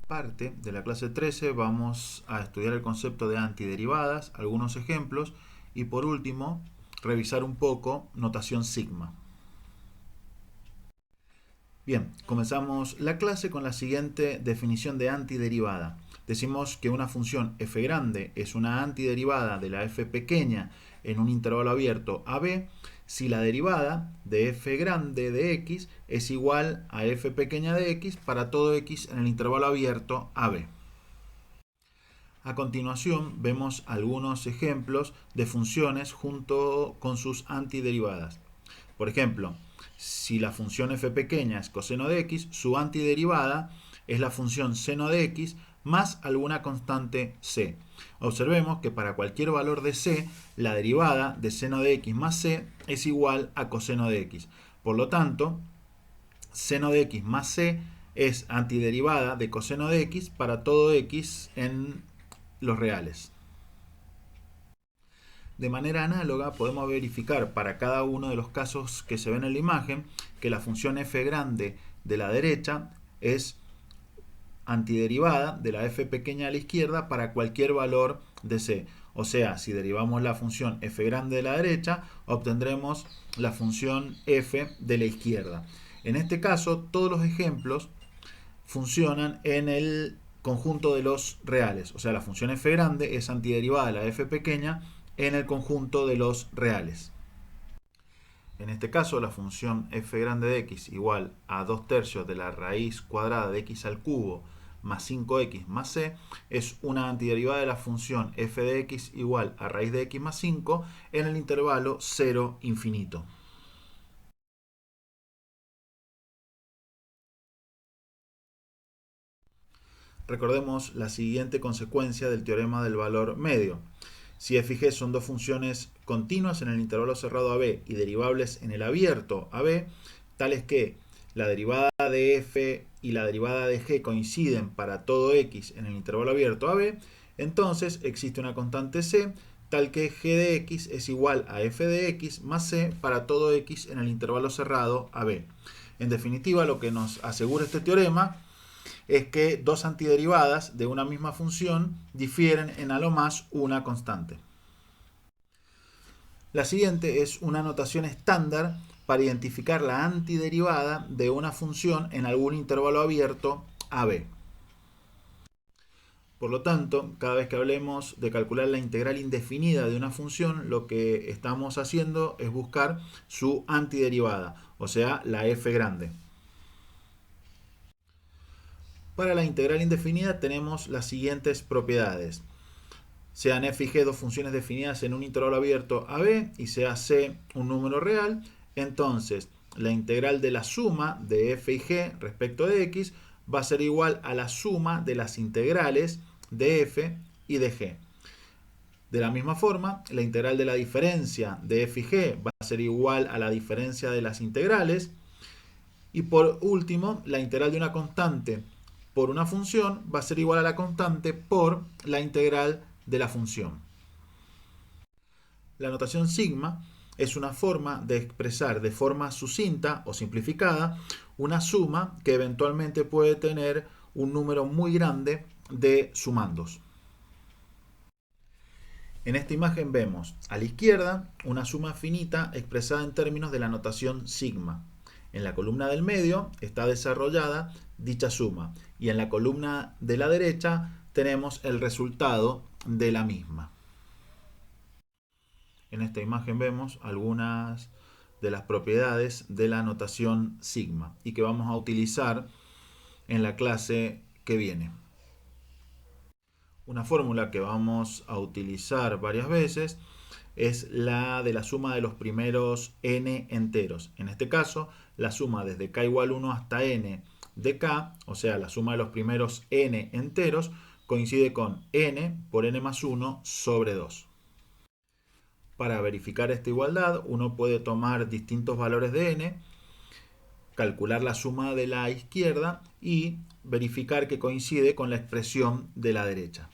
Parte de la clase 13 vamos a estudiar el concepto de antiderivadas, algunos ejemplos y por último revisar un poco notación sigma. Bien, comenzamos la clase con la siguiente definición de antiderivada. Decimos que una función f grande es una antiderivada de la f pequeña en un intervalo abierto AB si la derivada de f grande de x es igual a f pequeña de x para todo x en el intervalo abierto AB. A continuación vemos algunos ejemplos de funciones junto con sus antiderivadas. Por ejemplo, si la función f pequeña es coseno de x, su antiderivada es la función seno de x más alguna constante c. Observemos que para cualquier valor de c, la derivada de seno de x más c es igual a coseno de x. Por lo tanto, seno de x más c es antiderivada de coseno de x para todo x en los reales. De manera análoga podemos verificar para cada uno de los casos que se ven en la imagen que la función f grande de la derecha es antiderivada de la f pequeña a la izquierda para cualquier valor de c. O sea, si derivamos la función f grande de la derecha, obtendremos la función f de la izquierda. En este caso, todos los ejemplos funcionan en el conjunto de los reales. O sea, la función f grande es antiderivada de la f pequeña en el conjunto de los reales. En este caso, la función f grande de x igual a 2/3 de la raíz cuadrada de x al cubo más 5x más c es una antiderivada de la función f de x igual a raíz de x más 5 en el intervalo 0 infinito. Recordemos la siguiente consecuencia del teorema del valor medio. Si f y g son dos funciones continuas en el intervalo cerrado AB y derivables en el abierto AB, tales que la derivada de f y la derivada de g coinciden para todo x en el intervalo abierto AB, entonces existe una constante c tal que g de x es igual a f de x más c para todo x en el intervalo cerrado AB. En definitiva, lo que nos asegura este teorema es que dos antiderivadas de una misma función difieren en a lo más una constante. La siguiente es una notación estándar para identificar la antiderivada de una función en algún intervalo abierto AB. Por lo tanto, cada vez que hablemos de calcular la integral indefinida de una función, lo que estamos haciendo es buscar su antiderivada, o sea, la f grande. Para la integral indefinida tenemos las siguientes propiedades. Sean f y g dos funciones definidas en un intervalo abierto AB y sea c un número real, entonces la integral de la suma de f y g respecto de x va a ser igual a la suma de las integrales de f y de g. De la misma forma, la integral de la diferencia de f y g va a ser igual a la diferencia de las integrales. Y por último, la integral de una constante por una función va a ser igual a la constante por la integral de la función. La notación sigma es una forma de expresar de forma sucinta o simplificada una suma que eventualmente puede tener un número muy grande de sumandos. En esta imagen vemos a la izquierda una suma finita expresada en términos de la notación sigma. En la columna del medio está desarrollada dicha suma y en la columna de la derecha tenemos el resultado de la misma. En esta imagen vemos algunas de las propiedades de la notación sigma y que vamos a utilizar en la clase que viene. Una fórmula que vamos a utilizar varias veces es la de la suma de los primeros n enteros. En este caso, la suma desde k igual 1 hasta n de k, o sea, la suma de los primeros n enteros, coincide con n por n más 1 sobre 2. Para verificar esta igualdad, uno puede tomar distintos valores de n, calcular la suma de la izquierda y verificar que coincide con la expresión de la derecha.